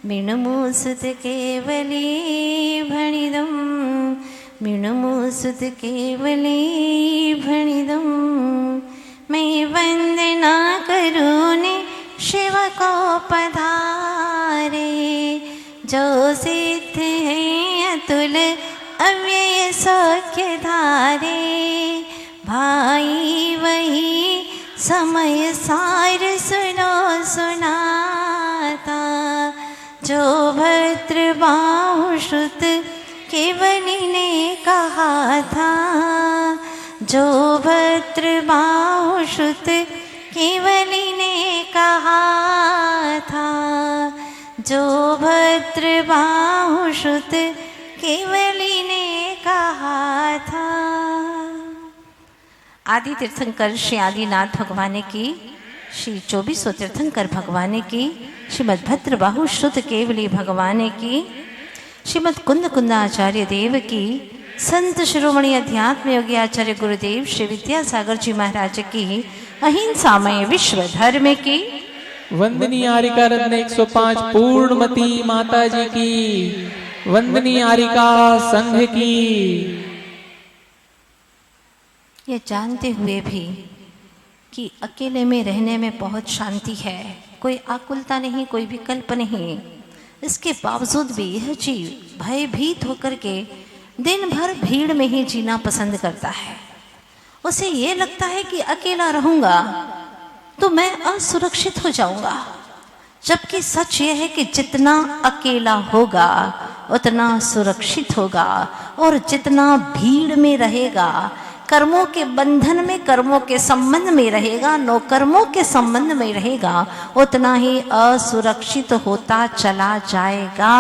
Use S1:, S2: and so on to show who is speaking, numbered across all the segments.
S1: मिणुमुसुत केवली भणिदं मिणुमुसुत केवली भणिदं मैं वंदना करूँ ने शिव को पधारे जो सिद्ध है अतुल अव्यय सौख्य धारे भाई वही समय सार सुनो सुनाता जो भद्र बाहुश्रुत केवली ने कहा था जो भद्र बाहुश्रुत केवली ने कहा था जो भद्र बाहुश्रुत केवली ने कहा था। आदि तीर्थंकर श्री आदिनाथ भगवान की, श्री 24 तीर्थंकर भगवान की, श्रीमद् भद्र बाहुश्रुत केवली भगवान की, श्रीमद् कुंद कुंदाचार्य देव की, संत शिरोमणि अध्यात्म योगी आचार्य गुरुदेव श्री विद्यासागर जी महाराज की, अहिंसामय विश्व धर्म की,
S2: वंदनीय आरिका रत्न 105 पूर्णमती माता जी की, वंदनीय आरिका संघ की।
S1: ये जानते हुए भी कि अकेले में रहने में बहुत शांति है, कोई आकुलता नहीं, कोई विकल्प नहीं, इसके बावजूद भी यह जीव भयभीत होकर के दिन भर भीड़ में ही जीना पसंद करता है। उसे ये लगता है कि अकेला रहूंगा तो मैं असुरक्षित हो जाऊंगा, जबकि सच यह है कि जितना अकेला होगा उतना सुरक्षित होगा, और जितना भीड़ में रहेगा, कर्मों के बंधन में, कर्मों के संबंध में रहेगा, नौकर्मों के संबंध में रहेगा, उतना ही असुरक्षित होता चला जाएगा।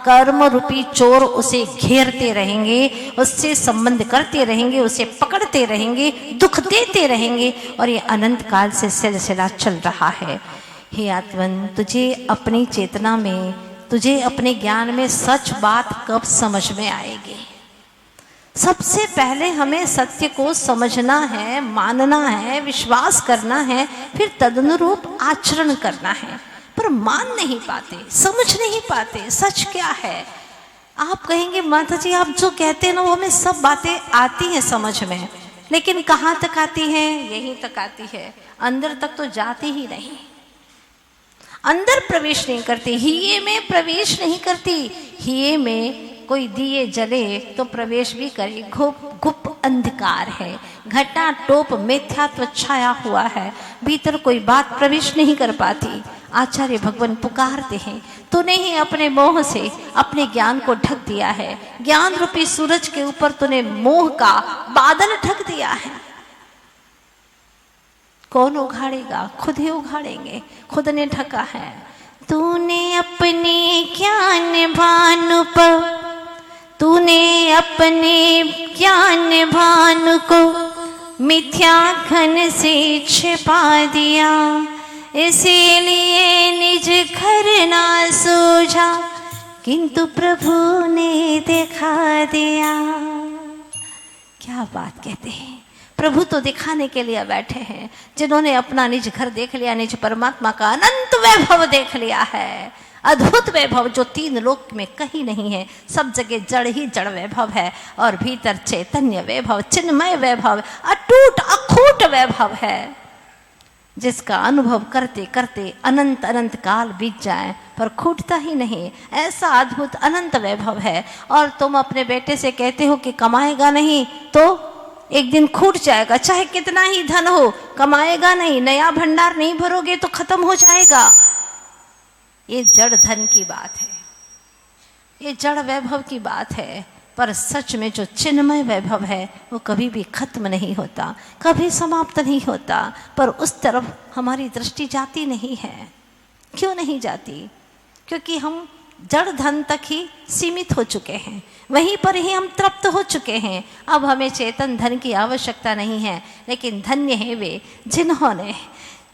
S1: कर्म रूपी चोर उसे घेरते रहेंगे, उससे संबंध करते रहेंगे, उसे पकड़ते रहेंगे, दुख देते रहेंगे, और ये अनंत काल से सिलसिला चल रहा है। हे आत्मन, तुझे अपनी चेतना में, तुझे अपने ज्ञान में सच बात कब समझ में आएगी? सबसे पहले हमें सत्य को समझना है, मानना है, विश्वास करना है, फिर तदनुरूप आचरण करना है। पर मान नहीं पाते, समझ नहीं पाते सच क्या है। आप कहेंगे माता जी आप जो कहते हैं ना वो हमें सब बातें आती हैं समझ में, लेकिन कहाँ तक आती हैं? यहीं तक आती है, अंदर तक तो जाती ही नहीं, अंदर प्रवेश नहीं करती, हिये में प्रवेश नहीं करती। हिये में कोई दिए जले तो प्रवेश भी करे, गुप अंधकार है, घटा टोप मिथ्यात्व छाया हुआ है, भीतर कोई बात प्रवेश नहीं कर पाती। आचार्य भगवान पुकारते हैं, तूने ही अपने मोह से अपने ज्ञान को ढक दिया है, ज्ञान रूपी सूरज के ऊपर तूने मोह का बादल ढक दिया है। कौन उघाड़ेगा? खुद ही उघाड़ेंगे, खुद ने ढका है। तूने अपने ज्ञान भानु पर, तूने अपने ज्ञान भानु को मिथ्या घन से छिपा दिया, इसीलिए निज घर ना सूझा, किंतु प्रभु ने दिखा दिया। क्या बात कहते हैं! प्रभु तो दिखाने के लिए बैठे हैं, जिन्होंने अपना निज घर देख लिया, निज परमात्मा का अनंत वैभव देख लिया है, अद्भुत वैभव जो 3 लोक में कहीं नहीं है, सब जगह जड़ ही जड़ वैभव है, और भीतर चैतन्य वैभव, चिन्मय वैभव, अटूट अखूट वैभव है, जिसका अनुभव करते करते अनंत अनंत काल बीत जाए पर खूटता ही नहीं। ऐसा अद्भुत अनंत वैभव है, और तुम अपने बेटे से कहते हो कि कमाएगा नहीं तो एक दिन खूट जाएगा, चाहे कितना ही धन हो, कमाएगा नहीं, नया भंडार नहीं भरोगे तो खत्म हो जाएगा। ये जड़ धन की बात है, ये जड़ वैभव की बात है, पर सच में जो चिन्मय वैभव है वो कभी भी खत्म नहीं होता, कभी समाप्त नहीं होता, पर उस तरफ हमारी दृष्टि जाती नहीं है। क्यों नहीं जाती? क्योंकि हम जड़ धन तक ही सीमित हो चुके हैं, वहीं पर ही हम तृप्त हो चुके हैं। अब हमें चेतन धन की आवश्यकता नहीं है, लेकिन धन्य है वे जिन्होंने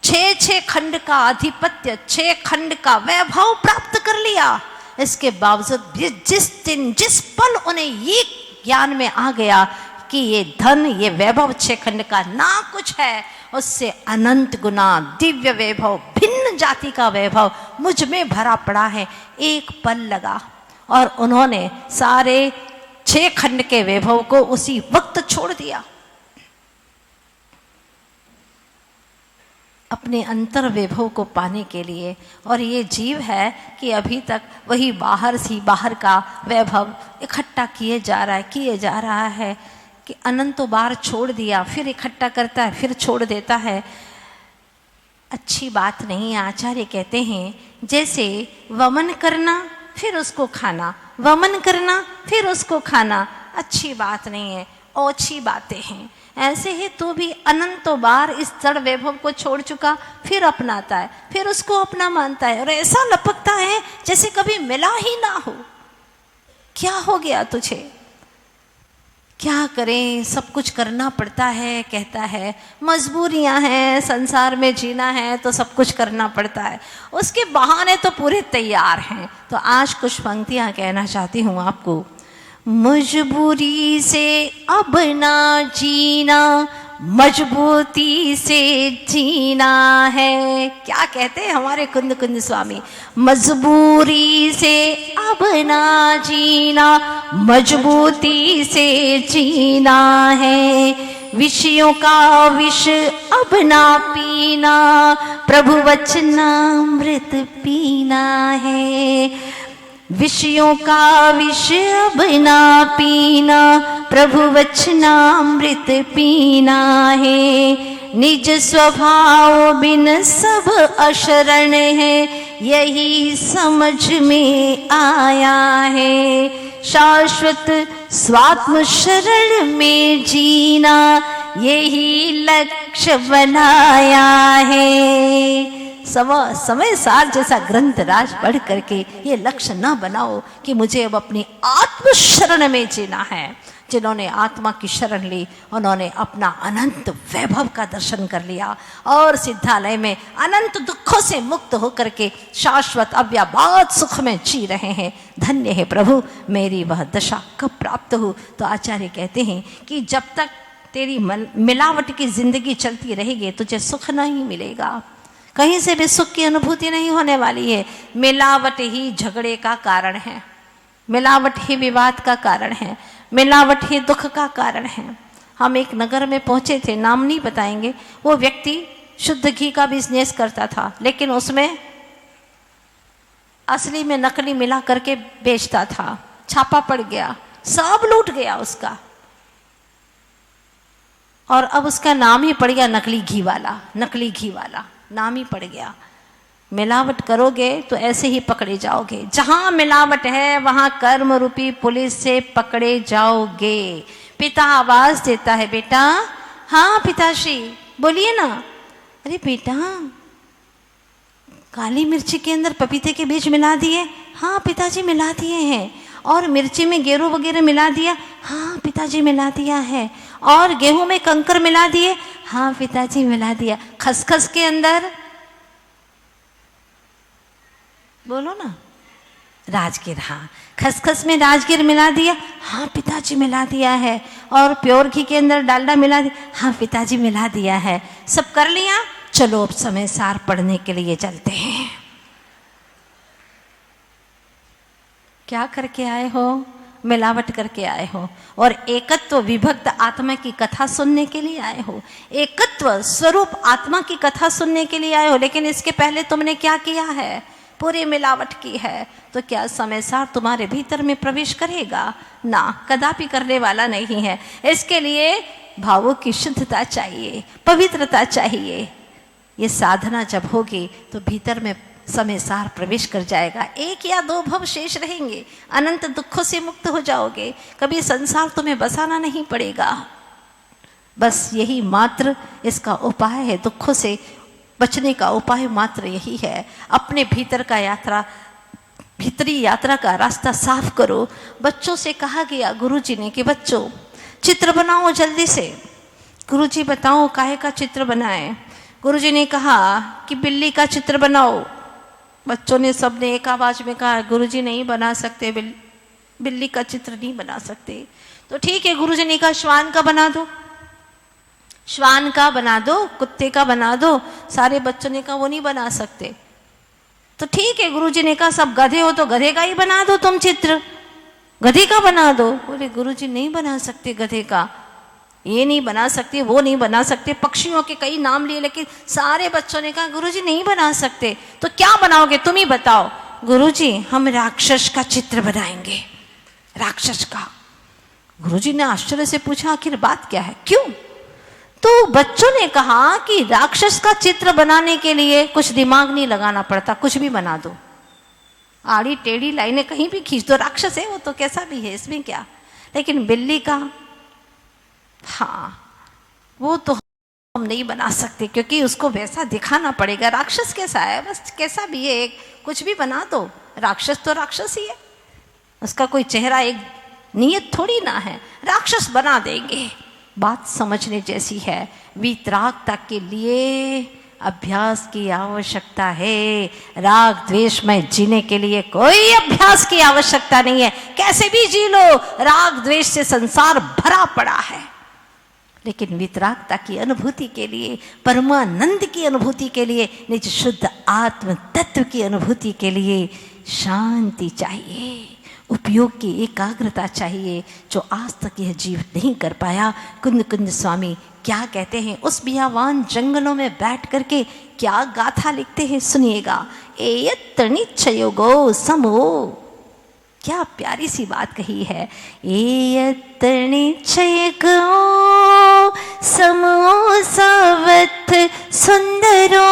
S1: 6 खंड का आधिपत्य, 6 खंड का वैभव प्राप्त कर लिया। इसके बावजूद जिस दिन जिस पल उन्हें ये ज्ञान में आ गया कि ये धन, ये वैभव 6 खंड का ना कुछ है, उससे अनंत गुना दिव्य वैभव, भिन्न जाति का वैभव मुझ में भरा पड़ा है। एक पल लगा और उन्होंने सारे 6 खंड के वैभव को उसी वक्त छोड़ दिया। अपने अंतर वैभव को पाने के लिए। और ये जीव है कि अभी तक वही बाहर का वैभव इकट्ठा किए जा रहा है कि अनंतों बार छोड़ दिया, फिर इकट्ठा करता है, फिर छोड़ देता है। अच्छी बात नहीं है। आचार्य कहते हैं जैसे वमन करना फिर उसको खाना, वमन करना फिर उसको खाना, अच्छी बात नहीं है, ओछी बातें हैं। ऐसे ही तू भी अनंतों बार इस जड़ वैभव को छोड़ चुका, फिर अपनाता है, फिर उसको अपना मानता है और ऐसा लपकता है जैसे कभी मिला ही ना हो। क्या हो गया तुझे? क्या करें, सब कुछ करना पड़ता है। कहता है मजबूरियां हैं, संसार में जीना है तो सब कुछ करना पड़ता है। उसके बहाने तो पूरे तैयार हैं। तो आज कुछ पंक्तियां कहना चाहती हूँ आपको। मजबूरी से अब ना जीना, मजबूती से जीना है। क्या कहते हैं हमारे कुंद कुंद स्वामी? मजबूरी से अब ना जीना, मजबूती से जीना है। विषयों का विष अब ना पीना, प्रभु वचनामृत पीना है। विषयों का विष अब ना पीना, प्रभु वचनामृत पीना है। निज स्वभाव बिन सब अशरण है, यही समझ में आया है। शाश्वत स्वात्म शरण में जीना, यही लक्ष्य बनाया है। समय सार जैसा ग्रंथ राज पढ़ करके ये लक्ष्य न बनाओ कि मुझे अब अपनी आत्म शरण में जीना है। जिन्होंने आत्मा की शरण ली उन्होंने अपना अनंत वैभव का दर्शन कर लिया और सिद्धालय में अनंत दुखों से मुक्त होकर के शाश्वत अव्याबाद सुख में जी रहे हैं। धन्य है प्रभु, मेरी वह दशा कब प्राप्त हो। तो आचार्य कहते हैं कि जब तक तेरी मिलावट की जिंदगी चलती रहेगी तुझे सुख नहीं मिलेगा, कहीं से भी सुख की अनुभूति नहीं होने वाली है। मिलावट ही झगड़े का कारण है, मिलावट ही विवाद का कारण है, मिलावट ही दुख का कारण है। हम एक नगर में पहुंचे थे, नाम नहीं बताएंगे। वो व्यक्ति शुद्ध घी का बिजनेस करता था, लेकिन उसमें असली में नकली मिला करके बेचता था। छापा पड़ गया, सब लूट गया उसका, और अब उसका नाम ही पड़ गया नकली घी वाला। नकली घी वाला नाम ही पड़ गया। मिलावट करोगे तो ऐसे ही पकड़े जाओगे। जहां मिलावट है वहां कर्म रूपी पुलिस से पकड़े जाओगे। पिता आवाज देता है, बेटा। हाँ पिताश्री बोलिए ना। अरे बेटा, काली मिर्ची के अंदर पपीते के बीज मिला दिए? हाँ पिताजी मिला दिए हैं। और मिर्ची में गेरू वगैरह मिला दिया? हाँ पिताजी मिला दिया है। और गेहूं में कंकर मिला दिए? हाँ पिताजी मिला दिया। खसखस के अंदर बोलो ना, राजगिर। हाँ खसखस में राजगिर मिला दिया? हाँ पिताजी मिला दिया है। और प्योर घी के अंदर डालडा मिला दिया? हाँ पिताजी मिला दिया है। सब कर लिया? चलो अब समय सार पढ़ने के लिए चलते हैं। क्या करके आए हो? मिलावट करके आए हो। और एकत्व विभक्त आत्मा की कथा सुनने के लिए आए हो। एकत्व स्वरूप आत्मा की कथा सुनने के लिए आए हो। लेकिन इसके पहले तुमने क्या किया है? पूरी मिलावट की है। तो क्या समय सार तुम्हारे भीतर में प्रवेश करेगा? ना, कदापि करने वाला नहीं है। इसके लिए भावों की शुद्धता चाहिए, पवित्रता चाहिए। ये साधना जब होगी तो भीतर में समय सार प्रवेश कर जाएगा। 1 या 2 भव शेष रहेंगे, अनंत दुखों से मुक्त हो जाओगे। कभी संसार तुम्हें बसाना नहीं पड़ेगा। बस यही मात्र इसका उपाय है। दुखों से बचने का उपाय मात्र यही है। अपने भीतर का भीतरी यात्रा का रास्ता साफ करो। बच्चों से कहा गया गुरुजी ने कि बच्चों चित्र बनाओ जल्दी से। गुरुजी बताओ काहे का चित्र बनाएं? गुरुजी ने कहा कि बिल्ली का चित्र बनाओ। बच्चों ने सबने एक आवाज में कहा गुरुजी नहीं बना सकते, बिल्ली का चित्र नहीं बना सकते। तो ठीक है, गुरुजी ने कहा श्वान का बना दो। श्वान का बना दो, कुत्ते का बना दो। सारे बच्चों ने कहा वो नहीं बना सकते। तो ठीक है, गुरुजी ने कहा सब गधे हो तो गधे का ही बना दो तुम चित्र, गधे का बना दो। बोले गुरुजी नहीं बना सकते गधे का, ये नहीं बना सकते, वो नहीं बना सकते। पक्षियों के कई नाम लिए, लेकिन सारे बच्चों ने कहा गुरुजी नहीं बना सकते। तो क्या बनाओगे, तुम ही बताओ। गुरुजी हम राक्षस का चित्र बनाएंगे, राक्षस का। गुरुजी ने आश्चर्य से पूछा आखिर बात क्या है, क्यों? तो बच्चों ने कहा कि राक्षस का चित्र बनाने के लिए कुछ दिमाग नहीं लगाना पड़ता, कुछ भी बना दो, आड़ी टेढ़ी लाइनें कहीं भी खींच दो, राक्षस है वो तो, कैसा भी है, इसमें क्या। लेकिन बिल्ली का, हाँ वो तो हम नहीं बना सकते, क्योंकि उसको वैसा दिखाना पड़ेगा। राक्षस कैसा है, बस कैसा भी है, कुछ भी बना दो, राक्षस तो राक्षस ही है, उसका कोई चेहरा एक नियत थोड़ी ना है, राक्षस बना देंगे। बात समझने जैसी है। वीतरागता के लिए अभ्यास की आवश्यकता है, राग द्वेष में जीने के लिए कोई अभ्यास की आवश्यकता नहीं है। कैसे भी जी लो, राग द्वेष से संसार भरा पड़ा है। लेकिन वितरागता की अनुभूति के लिए, परमानंद की अनुभूति के लिए, निज शुद्ध आत्म तत्व की अनुभूति के लिए शांति चाहिए, उपयोग की एकाग्रता चाहिए, जो आज तक यह जीव नहीं कर पाया। कुंद कुंद स्वामी क्या कहते हैं, उस बियावान जंगलों में बैठ करके क्या गाथा लिखते हैं, सुनिएगा। एयत्तनिच्छयोगो समो, क्या प्यारी सी बात कही है। एयत्तनिच्छयगो समो सावथ सुंदरो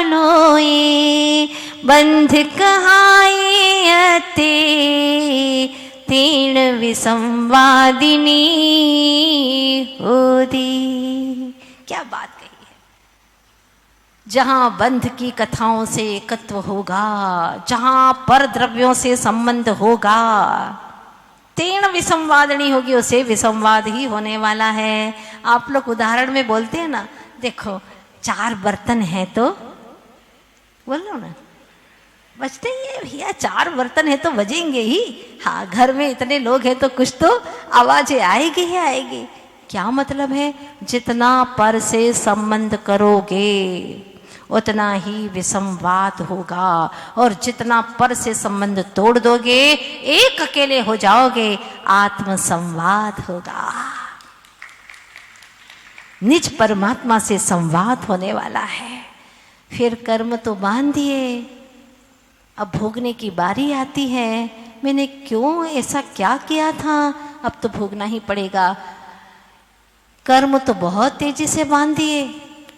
S1: लोए, बंध कहायते तीर्ण विसंवादिनी होदी। क्या बात कही है। जहां बंध की कथाओं से एकत्व होगा, जहां पर द्रव्यों से संबंध होगा, तीर्ण विसंवादिनी होगी, उसे विसंवाद ही होने वाला है। आप लोग उदाहरण में बोलते हैं ना, देखो 4 बर्तन हैं तो बोलो ना, बजते ही है भैया, 4 बर्तन है तो बजेंगे ही। हाँ, घर में इतने लोग हैं तो कुछ तो आवाजें आएगी ही आएगी। क्या मतलब है, जितना पर से संबंध करोगे उतना ही विसंवाद होगा, और जितना पर से संबंध तोड़ दोगे, एक अकेले हो जाओगे, आत्म संवाद होगा, निज परमात्मा से संवाद होने वाला है। फिर कर्म तो बांध दिए, अब भोगने की बारी आती है। मैंने क्यों ऐसा क्या किया था, अब तो भोगना ही पड़ेगा। कर्म तो बहुत तेजी से बांध दिए,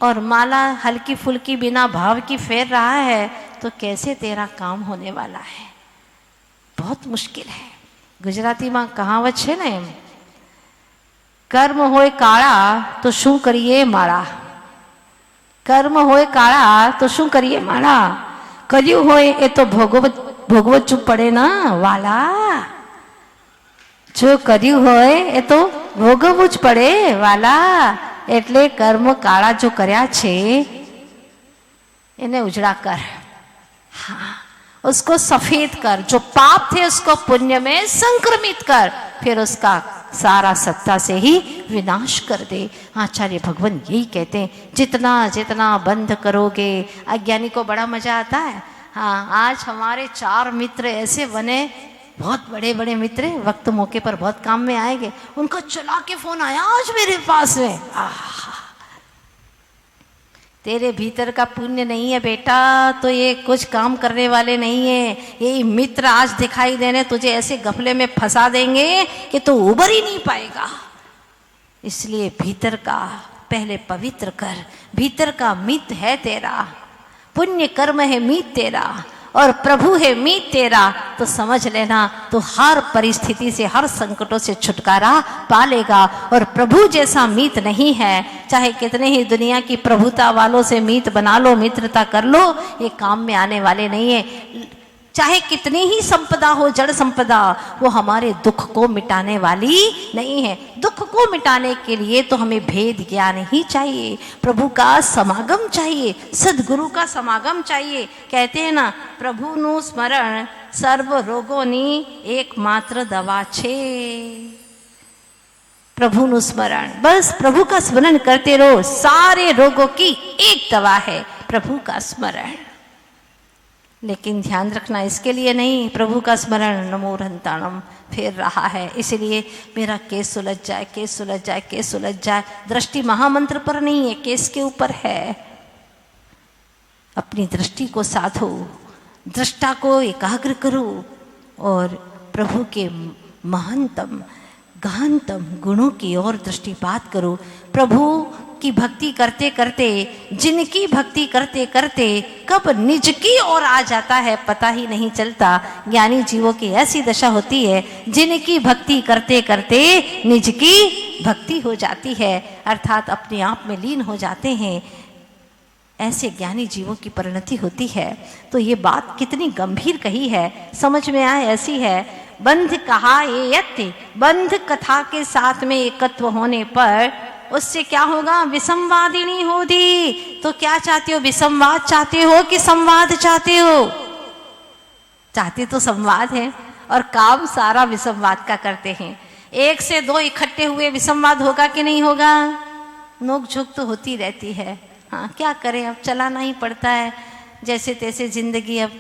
S1: और माला हल्की फुल्की बिना भाव की फेर रहा है, तो कैसे तेरा काम होने वाला है, बहुत मुश्किल है। गुजराती में कहावत है ने, कर्म होय काळा तो शू करिए माड़ा, कर्म होय काळा तो शू करिए माड़ा, કર્યું હોય એ તો ભોગવવું પડે ના વાલા, જો કર્યું હોય એ તો ભોગવવું જ પડે વાલા। એટલે કર્મ કાળા જો કર્યા છે એને ઉજળા कर, हाँ उसको सफेद कर, जो पाप थे उसको पुण्य में संक्रमित कर, फिर उसका सारा सत्ता से ही विनाश कर दे। आचार्य भगवान यही कहते हैं, जितना जितना बंद करोगे। अज्ञानी को बड़ा मजा आता है। हाँ, आज हमारे 4 मित्र ऐसे बने, बहुत बड़े बड़े मित्र, वक्त मौके पर बहुत काम में आएंगे। उनका चला के फोन आया आज मेरे पास में, तेरे भीतर का पुण्य नहीं है बेटा तो ये कुछ काम करने वाले नहीं है। ये मित्र आज दिखाई देने तुझे ऐसे गफले में फंसा देंगे कि तू उबर ही नहीं पाएगा। इसलिए भीतर का पहले पवित्र कर, भीतर का मीत है तेरा, पुण्य कर्म है मीत तेरा, और प्रभु है मीत तेरा, तो समझ लेना तो हर परिस्थिति से, हर संकटों से छुटकारा पा लेगा। और प्रभु जैसा मीत नहीं है, चाहे कितने ही दुनिया की प्रभुता वालों से मीत बना लो, मित्रता कर लो, ये काम में आने वाले नहीं है। चाहे कितनी ही संपदा हो, जड़ संपदा, वो हमारे दुख को मिटाने वाली नहीं है। दुख को मिटाने के लिए तो हमें भेद ज्ञान ही चाहिए, प्रभु का समागम चाहिए, सदगुरु का समागम चाहिए। कहते हैं ना, प्रभु नु स्मरण सर्व रोगोनी एकमात्र दवा छे। प्रभु नु स्मरण, बस प्रभु का स्मरण करते रहो। सारे रोगों की एक दवा है, प्रभु का स्मरण। लेकिन ध्यान रखना, इसके लिए नहीं प्रभु का स्मरण नमो रंताणम फिर रहा है, इसलिए मेरा केस सुलझ जाए, केस सुलझ जाए, केस सुलझ जाए। दृष्टि महामंत्र पर नहीं है, केस के ऊपर है। अपनी दृष्टि को साधो, दृष्टा को एकाग्र करो और प्रभु के महानतम गहनतम गुणों की ओर दृष्टिपात करो। प्रभु की भक्ति करते करते, जिनकी भक्ति करते करते कब निज की ओर आ जाता है पता ही नहीं चलता। ज्ञानी जीवों की ऐसी दशा होती है जिनकी भक्ति करते करते निज की भक्ति हो जाती है, अर्थात अपने आप में लीन हो जाते हैं। ऐसे ज्ञानी जीवों की परिणति होती है। तो ये बात कितनी गंभीर कही है, समझ में आए ऐसी है। बंध कहा ये यत्य, बंध कथा के साथ में एकत्व होने पर उससे क्या होगा, विसंवादिनी होगी। तो क्या चाहते हो, विसंवाद चाहते हो कि संवाद चाहते हो? चाहते तो संवाद है और काम सारा विसंवाद का करते हैं। एक से दो इकट्ठे हुए विसंवाद होगा कि नहीं होगा? नोक झोंक तो होती रहती है। हाँ, क्या करें, अब चलाना ही पड़ता है, जैसे तैसे जिंदगी अब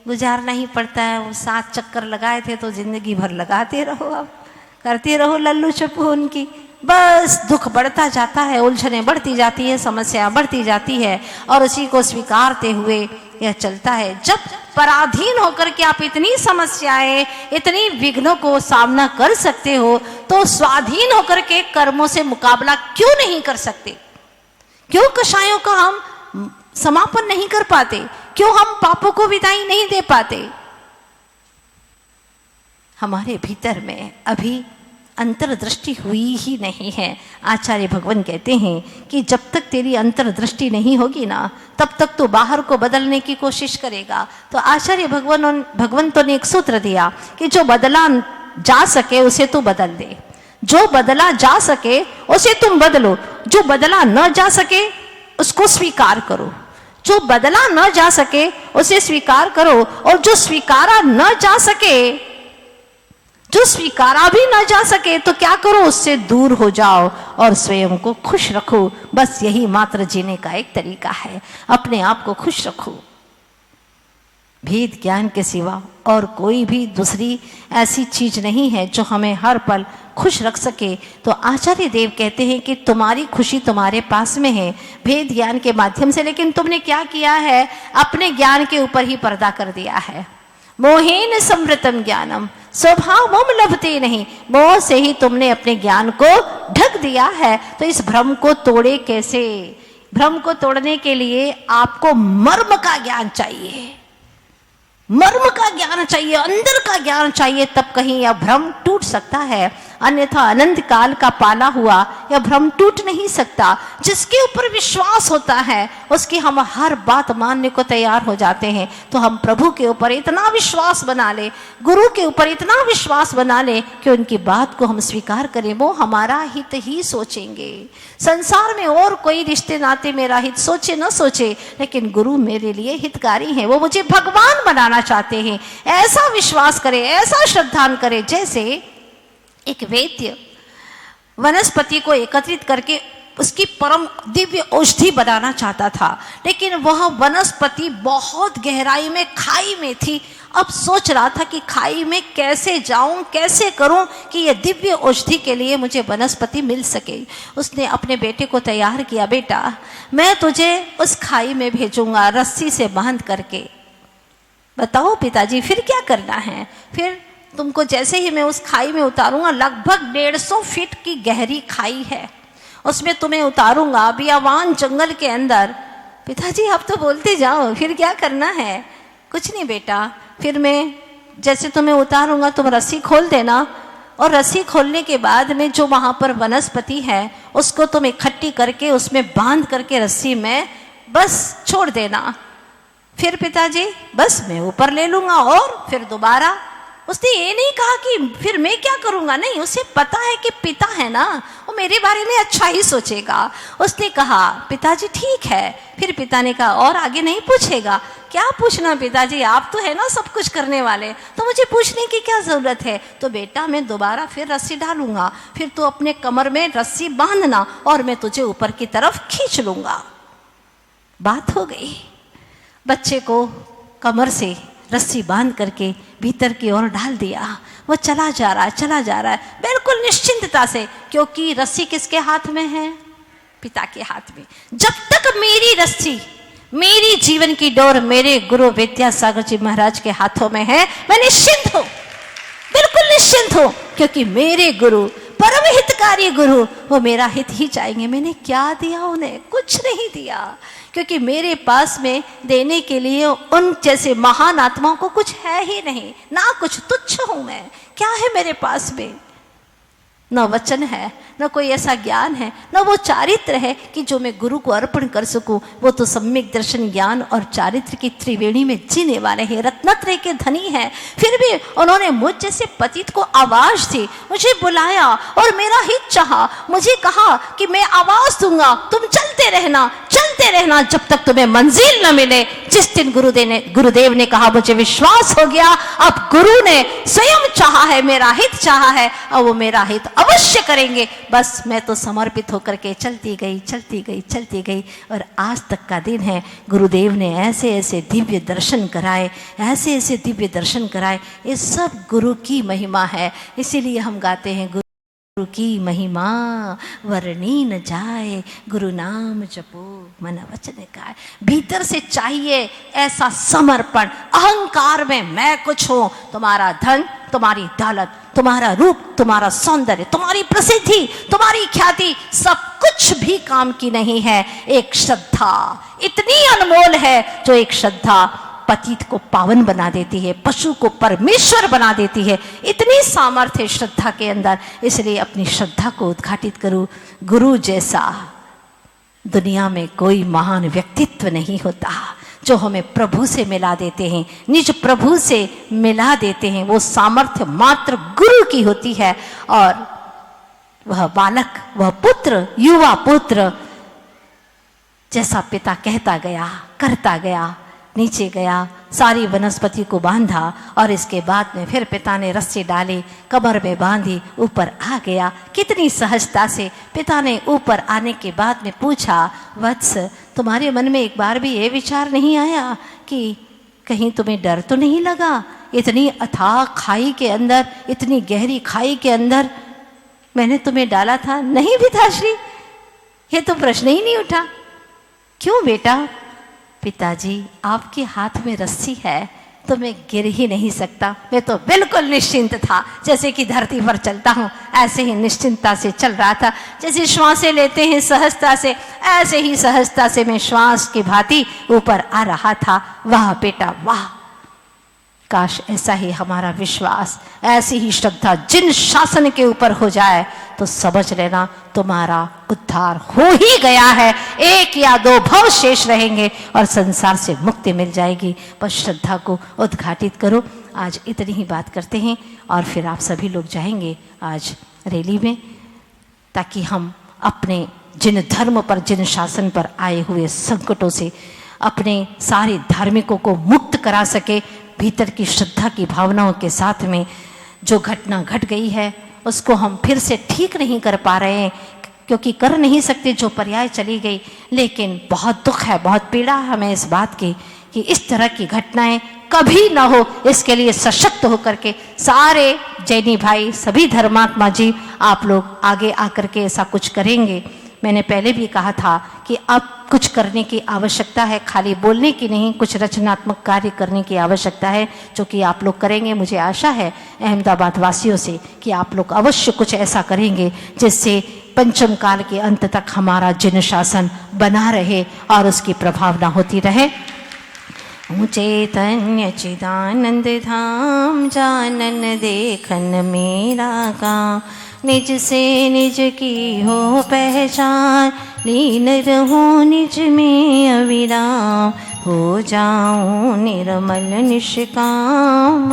S1: गुजारना ही पड़ता है। वो 7 चक्कर लगाए थे तो जिंदगी भर लगाते रहो, अब करते रहो लल्लू चप्पू उनकी। बस दुख बढ़ता जाता है, उलझने बढ़ती जाती है, समस्या बढ़ती जाती है और उसी को स्वीकारते हुए यह चलता है। जब पराधीन होकर के आप इतनी समस्याएं, इतनी विघ्नों को सामना कर सकते हो, तो स्वाधीन होकर के कर्मों से मुकाबला क्यों नहीं कर सकते? क्यों कषायों का हम समापन नहीं कर पाते? क्यों हम पापों को विदाई नहीं दे पाते? हमारे भीतर में अभी अंतर्दृष्टि हुई ही नहीं है। आचार्य भगवान कहते हैं कि जब तक तेरी अंतर्दृष्टि नहीं होगी ना, तब तक तो बाहर को बदलने की कोशिश करेगा। तो आचार्य भगवंतों ने एक सूत्र दिया कि जो बदला जा सके उसे तू बदल दे, जो बदला जा सके उसे तुम बदलो, जो बदला न जा सके उसको स्वीकार करो। जो बदला न जा सके उसे स्वीकार करो और जो स्वीकारा न जा सके, जो स्वीकारा भी न जा सके तो क्या करो, उससे दूर हो जाओ और स्वयं को खुश रखो। बस यही मात्र जीने का एक तरीका है, अपने आप को खुश रखो। भेद ज्ञान के सिवा और कोई भी दूसरी ऐसी चीज नहीं है जो हमें हर पल खुश रख सके। तो आचार्य देव कहते हैं कि तुम्हारी खुशी तुम्हारे पास में है भेद ज्ञान के माध्यम से, लेकिन तुमने क्या किया है, अपने ज्ञान के ऊपर ही पर्दा कर दिया है। मोहेन समृतम ज्ञानम स्वभाव मोम लभते नहीं, मोह से ही तुमने अपने ज्ञान को ढक दिया है। तो इस भ्रम को तोड़े कैसे? भ्रम को तोड़ने के लिए आपको मर्म का ज्ञान चाहिए, मर्म का ज्ञान चाहिए, अंदर का ज्ञान चाहिए, तब कहीं यह भ्रम टूट सकता है। अन्यथा अनंत काल का पाला हुआ यह भ्रम टूट नहीं सकता। जिसके ऊपर विश्वास होता है उसकी हम हर बात मानने को तैयार हो जाते हैं। तो हम प्रभु के ऊपर इतना विश्वास बना ले, गुरु के ऊपर इतना विश्वास बना ले कि उनकी बात को हम स्वीकार करें। वो हमारा हित ही सोचेंगे। संसार में और कोई रिश्ते नाते मेरा हित सोचे न सोचे, लेकिन गुरु मेरे लिए हितकारी हैं, वो मुझे भगवान बनाना चाहते हैं। ऐसा विश्वास करे, ऐसा श्रद्धान करे जैसे एक वैद्य वनस्पति को एकत्रित करके उसकी परम दिव्य औषधि बनाना चाहता था, लेकिन वह वनस्पति बहुत गहराई में खाई में थी। अब सोच रहा था कि खाई में कैसे जाऊं, कैसे करूं कि यह दिव्य औषधि के लिए मुझे वनस्पति मिल सके। उसने अपने बेटे को तैयार किया, बेटा मैं तुझे उस खाई में भेजूंगा रस्सी से बांध करके। बताओ पिताजी फिर क्या करना है? फिर तुमको जैसे ही मैं उस खाई में उतारूंगा, लगभग 150 फीट की गहरी खाई है, उसमें तुम्हें उतारूंगा बियावान जंगल के अंदर। पिताजी आप तो बोलते जाओ, फिर क्या करना है? कुछ नहीं बेटा, फिर मैं जैसे तुम्हें उतारूंगा तुम रस्सी खोल देना, और रस्सी खोलने के बाद में जो वहां पर वनस्पति है उसको तुम इकट्ठी करके उसमें बांध करके रस्सी में बस छोड़ देना। फिर पिताजी बस मैं ऊपर ले लूंगा और फिर दोबारा उसने ये नहीं कहा कि फिर मैं क्या करूंगा, नहीं, उसे पता है कि पिता है ना, वो मेरे बारे में अच्छा ही सोचेगा। उसने कहा पिताजी ठीक है। फिर पिता ने कहा और आगे नहीं पूछेगा? क्या पूछना पिताजी, आप तो है ना सब कुछ करने वाले, तो मुझे पूछने की क्या जरूरत है। तो बेटा मैं दोबारा फिर रस्सी डालूंगा, फिर तू अपने कमर में रस्सी बांधना और मैं तुझे ऊपर की तरफ खींच लूंगा। बात हो गई। बच्चे को कमर से रस्सी बांध करके भीतर की ओर डाल दिया। वो चला जा रहा है बिल्कुल निश्चिंतता से, क्योंकि रस्सी किसके हाथ में है? पिता के हाथ में। जब तक मेरी रस्सी, मेरी जीवन की डोर मेरे गुरु विद्यासागर जी महाराज के हाथों में है, मैं निश्चिंत हूं, बिल्कुल निश्चिंत हूं, क्योंकि मेरे गुरु परम हितकारी गुरु वो मेरा हित ही चाहेंगे। मैंने क्या दिया उन्हें? कुछ नहीं दिया, क्योंकि मेरे पास में देने के लिए उन जैसे महान आत्माओं को कुछ है ही नहीं, ना कुछ, तुच्छ हूं मैं। क्या है मेरे पास में? न वचन है, न कोई ऐसा ज्ञान है, न वो चारित्र है कि जो मैं गुरु को अर्पण कर सकूं। वो तो सम्यक दर्शन, ज्ञान और चारित्र की त्रिवेणी में जीने वाले हैं, रत्नत्रय के धनी हैं। फिर भी उन्होंने मुझ जैसे पतित को आवाज दी, मुझे बुलाया और मेरा हित चाहा। मुझे कहा कि मैं आवाज दूंगा, तुम चलते रहना जब तक तुम्हें मंजिल न मिले। जिस दिन गुरुदेव ने कहा मुझे विश्वास हो गया, अब गुरु ने स्वयं चाहा है, मेरा हित चाहा है, और वो मेरा हित अवश्य करेंगे। बस मैं तो समर्पित होकर के चलती गई। और आज तक का दिन है, गुरुदेव ने ऐसे ऐसे दिव्य दर्शन कराए, ये सब गुरु की महिमा है। इसीलिए हम गाते हैं गुरु की महिमा वर्णी न जाए, गुरु नाम जपो मन वचन गाए। भीतर से चाहिए ऐसा समर्पण, अहंकार में मैं कुछ हूं, तुम्हारा धन, तुम्हारी दौलत, तुम्हारा रूप, तुम्हारा सौंदर्य, तुम्हारी प्रसिद्धि, तुम्हारी ख्याति, सब कुछ भी काम की नहीं है। एक श्रद्धा इतनी अनमोल है, जो एक श्रद्धा पतित को पावन बना देती है, पशु को परमेश्वर बना देती है। इतनी सामर्थ्य है श्रद्धा के अंदर। इसलिए अपनी श्रद्धा को उद्घाटित करूं। गुरु जैसा दुनिया में कोई महान व्यक्तित्व नहीं होता, जो हमें प्रभु से मिला देते हैं, निज प्रभु से मिला देते हैं। वो सामर्थ्य मात्र गुरु की होती है। और वह बालक, वह पुत्र, युवा पुत्र जैसा पिता कहता गया, करता गया, नीचे गया, सारी वनस्पति को बांधा, और इसके बाद में फिर पिता ने रस्सी डाली, कमर में बांधी, ऊपर आ गया। कितनी सहजता से पिता ने ऊपर आने के बाद में पूछा, वत्स तुम्हारे मन में एक बार भी ये विचार नहीं आया कि कहीं तुम्हें डर तो नहीं लगा? इतनी अथाह खाई के अंदर, इतनी गहरी खाई के अंदर मैंने तुम्हें डाला था। नहीं पिताश्री, ये तो प्रश्न ही नहीं उठा। क्यों बेटा? पिताजी आपके हाथ में रस्सी है तो मैं गिर ही नहीं सकता। मैं तो बिल्कुल निश्चिंत था, जैसे कि धरती पर चलता हूँ ऐसे ही निश्चिंतता से चल रहा था। जैसे श्वासें लेते हैं सहजता से, ऐसे ही सहजता से मैं श्वास की भांति ऊपर आ रहा था। वाह बेटा वाह, काश ऐसा ही हमारा विश्वास, ऐसी ही श्रद्धा जिन शासन के ऊपर हो जाए तो समझ लेना तुम्हारा उद्धार हो ही गया है। एक या दो भव शेष रहेंगे और संसार से मुक्ति मिल जाएगी। बस श्रद्धा को उद्घाटित करो। आज इतनी ही बात करते हैं और फिर आप सभी लोग जाएंगे आज रैली में, ताकि हम अपने जिन धर्म पर, जिन शासन पर आए हुए संकटों से अपने सारे धार्मिकों को मुक्त करा सके। भीतर की श्रद्धा की भावनाओं के साथ में जो घटना घट गई है उसको हम फिर से ठीक नहीं कर पा रहे हैं, क्योंकि कर नहीं सकते, जो पर्याय चली गई। लेकिन बहुत दुख है, बहुत पीड़ा हमें इस बात की कि इस तरह की घटनाएं कभी ना हो। इसके लिए सशक्त होकर के सारे जैनी भाई, सभी धर्मात्मा जी, आप लोग आगे आकर के ऐसा कुछ करेंगे। मैंने पहले भी कहा था कि अब कुछ करने की आवश्यकता है, खाली बोलने की नहीं, कुछ रचनात्मक कार्य करने की आवश्यकता है, जो कि आप लोग करेंगे। मुझे आशा है अहमदाबाद वासियों से कि आप लोग अवश्य कुछ ऐसा करेंगे जिससे पंचम काल के अंत तक हमारा जिन शासन बना रहे और उसकी प्रभावना होती रहे। चैतन्य चिदानंद धाम, जानन देखन मेरा काम, निज से निज की हो पहचान, लीन रहूं निज में अविराम, हो जाऊं निर्मल निष्काम।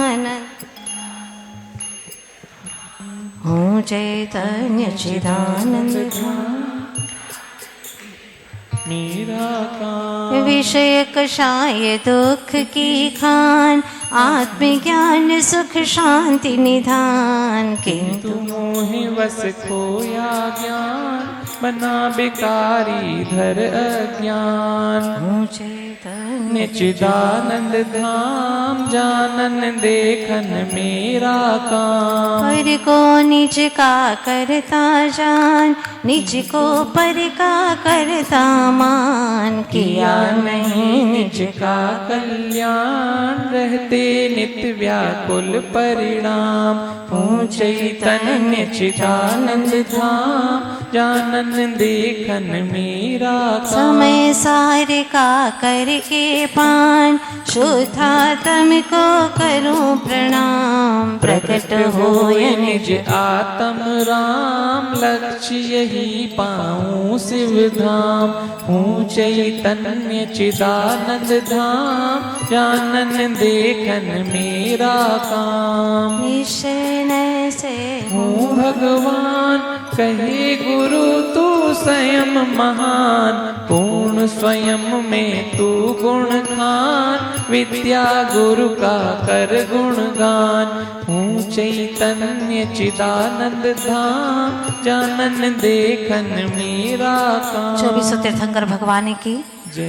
S1: हूँ चैतन्य चिदानंद धाम।
S2: मेरा काम
S1: विषय कषाय दुख की खान, आत्मज्ञान सुख शांति निधान। किंतु
S2: मोहि वस खोया ज्ञान, बना बिकारी धर अज्ञान।
S1: हूँ चैतन्य
S2: निचिदानंद धाम, जानन देखन मेरा काम।
S1: पर को निज का करता जान, निज को पर का करता मान। किया नहीं निज
S2: का कल्याण, रहते नित्य व्याकुल परिणाम। हूँ चैतन्य चिदानंद धाम, जानन देखन मेरा काम।
S1: समय सारे का करके पान, शुद्धात्म को करूं प्रणाम। प्रकट हो
S2: निज आत्म राम, लक्ष्य यही पाऊं शिव धाम। हूँ चैतन्य चिदानंद धाम, जानन देखन मेरा काम।
S1: निश्चय से
S2: हूँ भगवान, कहे गुरु तू स्वयं महान। पूर्ण स्वयं में तू गुण खान, विद्या गुरु का कर गुणगान। हूँ चैतन्य चिदानंद धाम, जानन देखन मेरा काम।
S1: 24 तीर्थंकर भगवान की,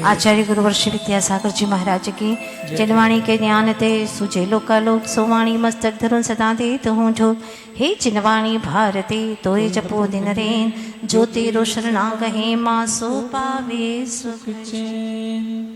S1: आचार्य गुरुवर श्री विद्यासागर जी महाराज की। जिनवाणी के ज्ञान ते सुजे लोकालोक, सोवाणी मस्तक धरुन सदा दे तो हूँ जो। हे जिनवाणी भारती तोय जपो दिन रेन, ज्योति रोशन ना गहे माँ सो पावे सुख
S2: चैन।